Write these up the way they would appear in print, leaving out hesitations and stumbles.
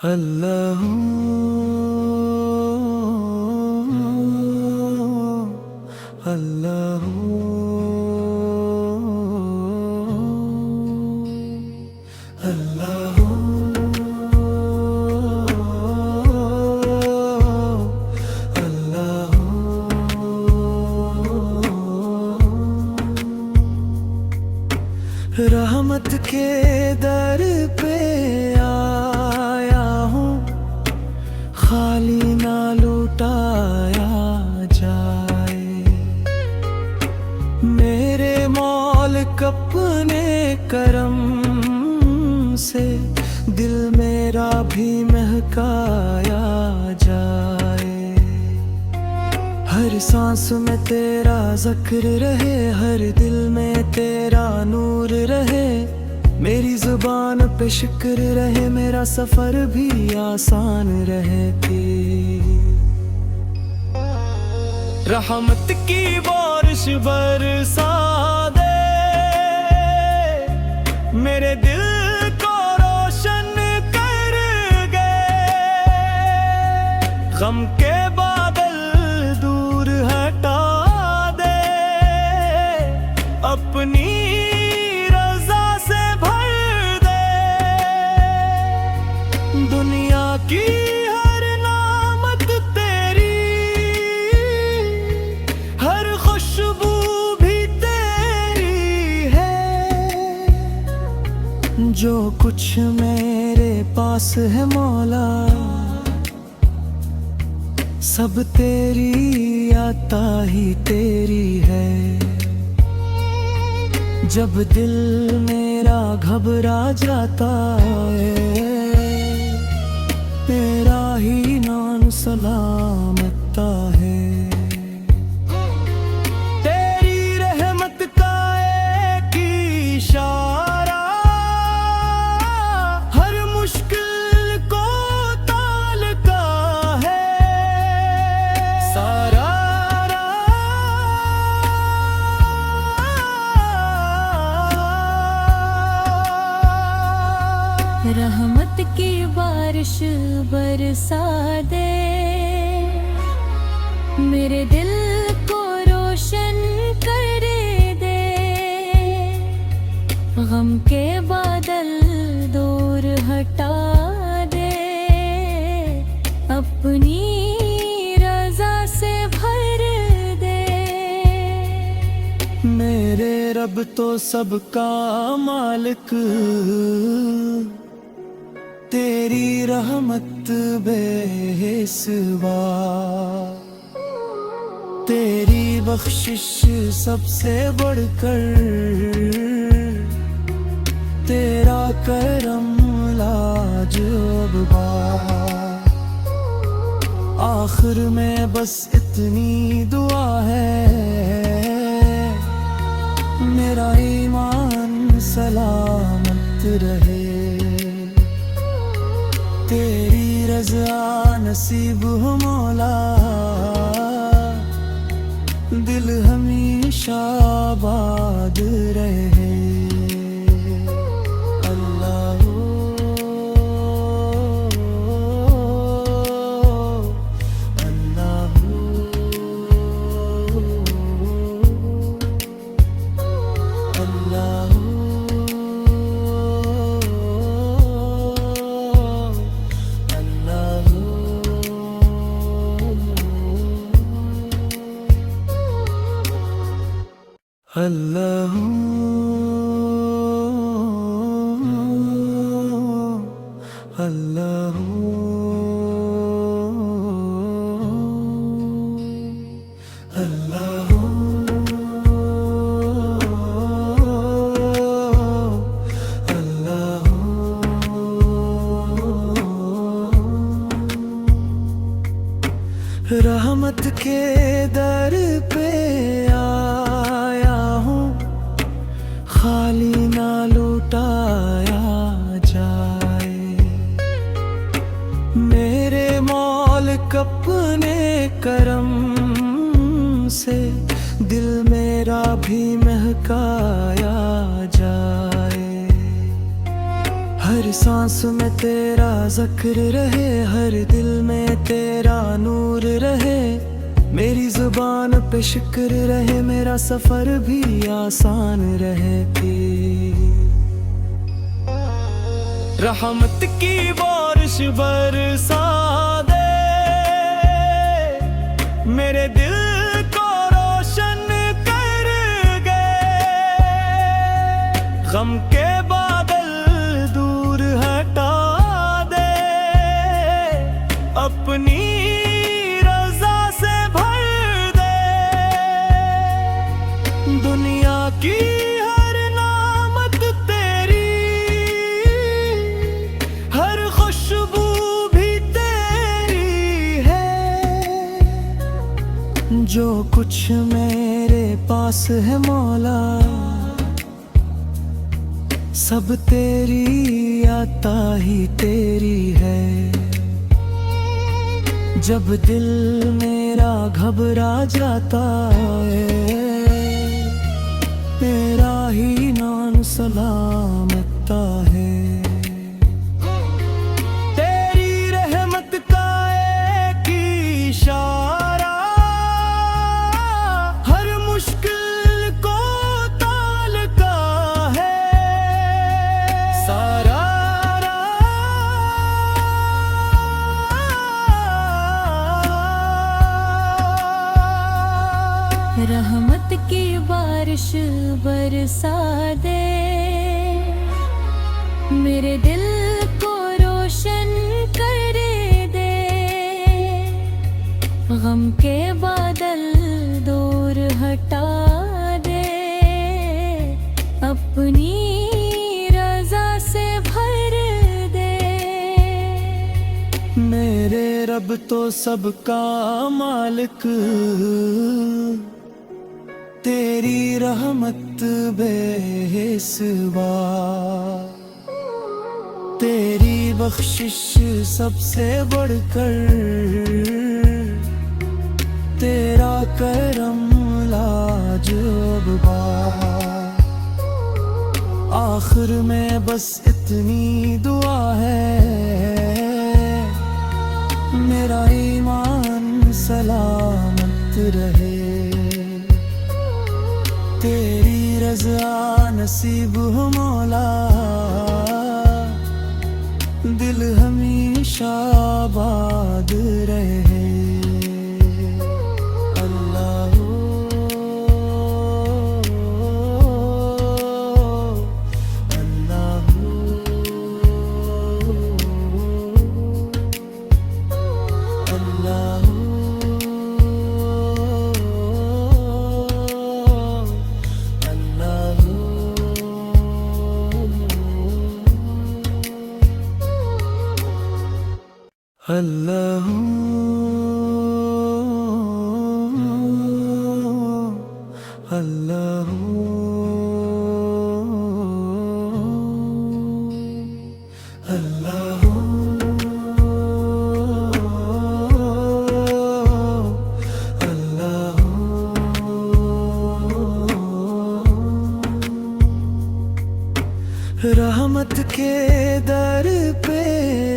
अल्लाह अल्लाह अल्लाह अल्लाह। रहमत के दर पे आया हूँ, खाली ना लुटाया जाए। मेरे मौलिक अपने करम से दिल मेरा भी महकाया जाए। हर सांस में तेरा जिक्र रहे, हर दिल में तेरा नूर रहे। मेरी जुबान पे शुक्र रहे, मेरा सफर भी आसान रहे। रहमत की बारिश बरसा दे, मेरे दिल को रोशन कर गए। गम के बादल दूर हटा दे, अपनी रजा से भर दे। दुनिया की हर नामत तेरी, हर खुशबू भी तेरी है। जो कुछ मेरे पास है मौला, सब तेरी आता ही तेरी है। जब दिल मेरा घबरा जाता है, तेरा ही नाम सलामता है। तेरी रहमत का एक इशारा हर मुश्किल को टालता है। सारा रहमत की बारिश बरसा दे, मेरे दिल को रोशन कर दे। गम के बादल दूर हटा दे, अपनी रजा से भर दे। मेरे रब तो सबका मालिक, तेरी रहमत बेहिस्सा। तेरी बख्शिश सबसे बढ़कर, तेरा करम लाजवाब। आखिर में बस इतनी दुआ है, मेरा ईमान सलामत रहे। तेरी रज़ा नसीब हो मौला, दिल हमेशा आबाद रहे। अल्लाह अल्लाह अल्लाह। अल्लाह अल्लाह अल्लाह अल्लाह। रहमत के दर पे आया हूँ, हर सांस में तेरा जिक्र रहे, हर दिल में तेरा नूर रहे। मेरी जुबान पे शुक्र रहे, मेरा सफर भी आसान रहे। रहमत की बारिश बरसा दे, मेरे दिल को रोशन कर गए। गम के बादल दूर हटा दे, अपनी रज़ा से भर दे। दुनिया की हर नामत तेरी, हर खुशबू भी तेरी है। जो कुछ मेरे पास है मौला, सब तेरी आता ही तेरी है। जब दिल मेरा घबरा जाता है, तेरा ही नाम सलामता है। तेरी रहमत का एक इशारा, हर मुश्किल को टाल का है। सारा रहमत की बारिश बरसा दे, मेरे दिल को रोशन कर दे। गम के बादल दूर हटा दे, अपनी रज़ा से भर दे। मेरे रब तो सबका मालिक, तेरी रहमत बेहिस्सा। तेरी बख्शिश सबसे बढ़कर, तेरा करम लाजवाब। आखिर में बस इतनी दुआ है, मेरा ईमान सलामत रहे। तेरी रज़ा नसीब हो मौला, दिल हमेशा आबाद रहे। अल्लाह अल्लाह अल्लाह अल्लाह अल्लाह अल्लाह अल्लाह। रहमत के दर पे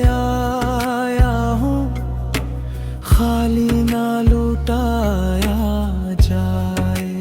आया हूँ, खाली ना लुटाया जाए।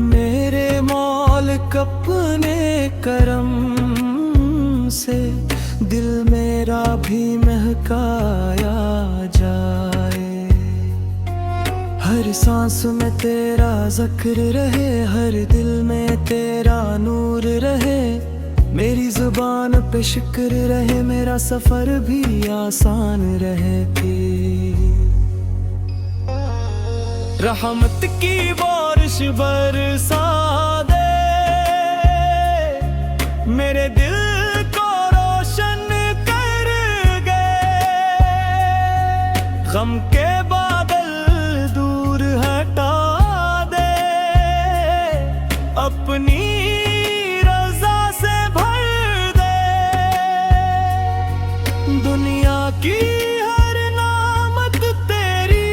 मेरे मौलिक अपने करम से दिल मेरा भी महकाया जाए। हर सांस में तेरा जिक्र रहे, हर दिल में तेरा नूर रहे। मेरी जुबान पे शुक्र रहे, मेरा सफर भी आसान रहे। रहमत की बारिश बरसा दे, मेरे दिल को रोशन कर गए। गम के बादल दूर हटा दे, अपनी रज़ा से भर दे। दुनिया की हर नामत तेरी,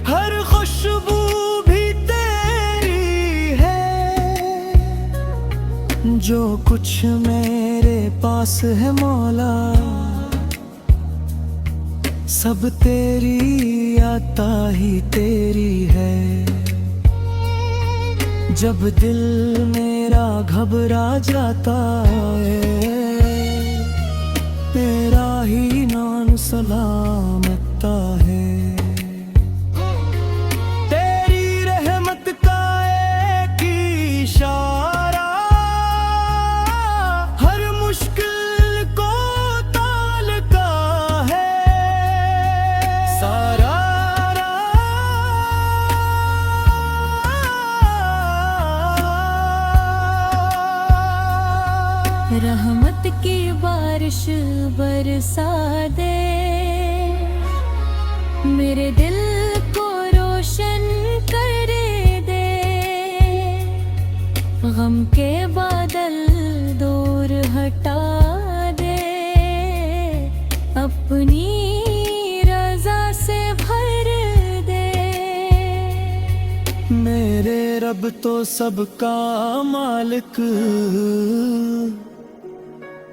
हर खुशबू भी तेरी है। जो कुछ मेरे पास है मौला, सब तेरी आता ही तेरी है। जब दिल मेरा घबरा जाता है, तेरा ही नाम सलामता है। तेरी रहमत का एक इशारा हर मुश्किल को टालता है। सारा रहमत की बारिश बरसा दे, मेरे दिल को रोशन कर दे। गम के बादल दूर हटा दे, अपनी रज़ा से भर दे। मेरे रब तो सबका मालिक,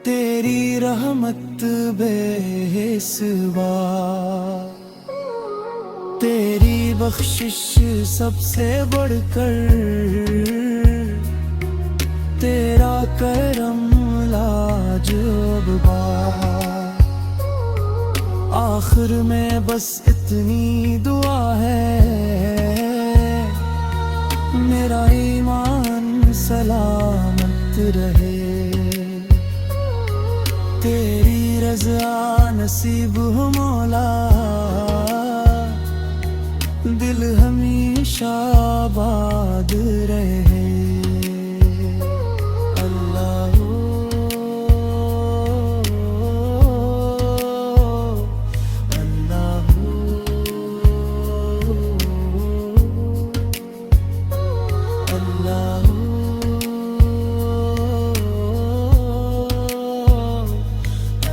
तेरी रहमत बेहिस्सा। तेरी बख्शिश सबसे बढ़कर, तेरा करम लाजवाब। आखिर में बस इतनी दुआ है, मेरा ईमान सलामत रहे। तेरी रज़ा नसीब हो मौला, दिल हमेशा आबाद रहे। अल्लाह अल्लाह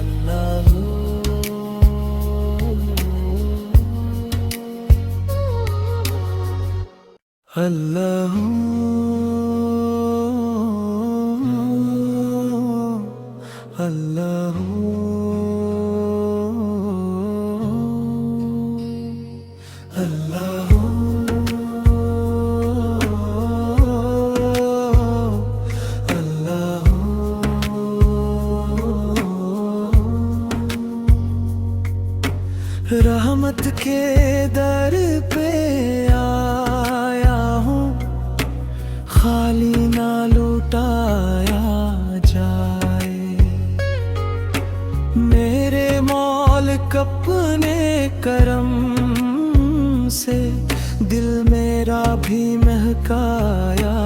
अल्लाह अल्लाह अल्लाह अल्लाह अल्लाह। रहमत के दर पे खाली ना लुटाया जाए। मेरे मौलिक अपने करम से दिल मेरा भी महकाया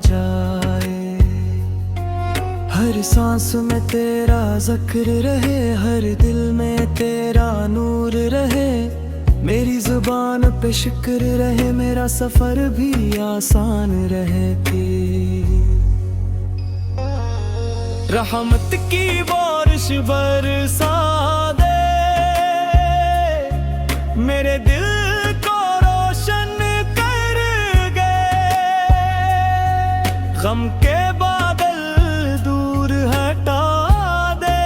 जाए। हर सांस में तेरा जिक्र रहे, हर दिल में तेरा नूर रहे। मेरी जुबान पे शुक्र रहे, मेरा सफर भी आसान रहे। रहमत की बारिश बरसा दे, मेरे दिल को रोशन कर दे। गम के बादल दूर हटा दे,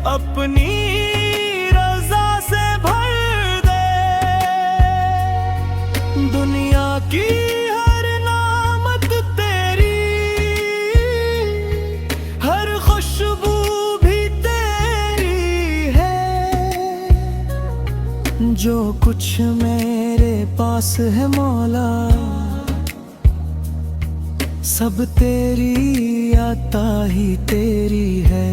अपनी दुनिया की हर नामत तेरी, हर खुशबू भी तेरी है। जो कुछ मेरे पास है मौला, सब तेरी आता ही तेरी है।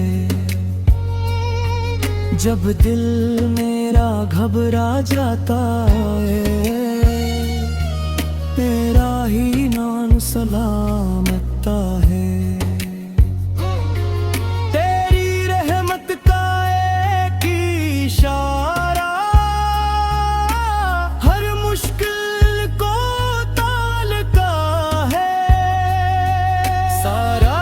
जब दिल मेरा घबरा जाता है, तेरा ही नाम सलामता है। तेरी रहमत का एक इशारा हर मुश्किल को टालता है। सारा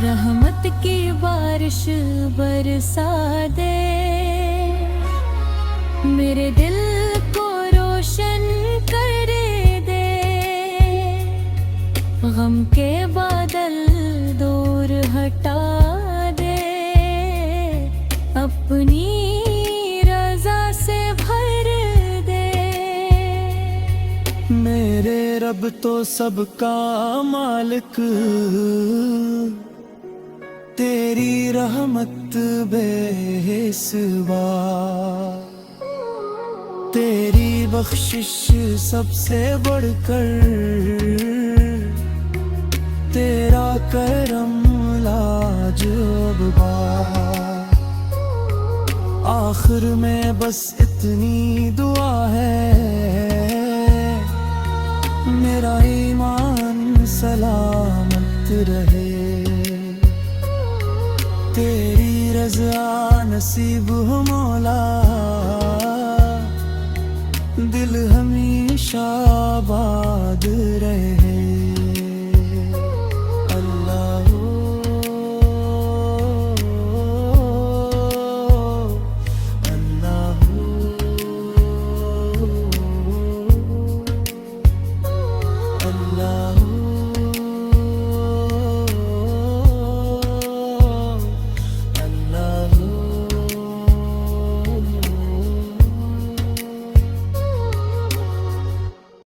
रहमत की बारिश बरसा दे, अपनी रजा से भर दे। मेरे रब तो सबका मालिक, तेरी रहमत बेहिस्सा, तेरी बख्शिश सबसे बढ़कर, तेरा करम लाजवाब। आखिर में बस इतनी दुआ है, मेरा ईमान सलामत रहे। तेरी रज़ा नसीब हो मौला, दिल हमेशा आबाद रहे।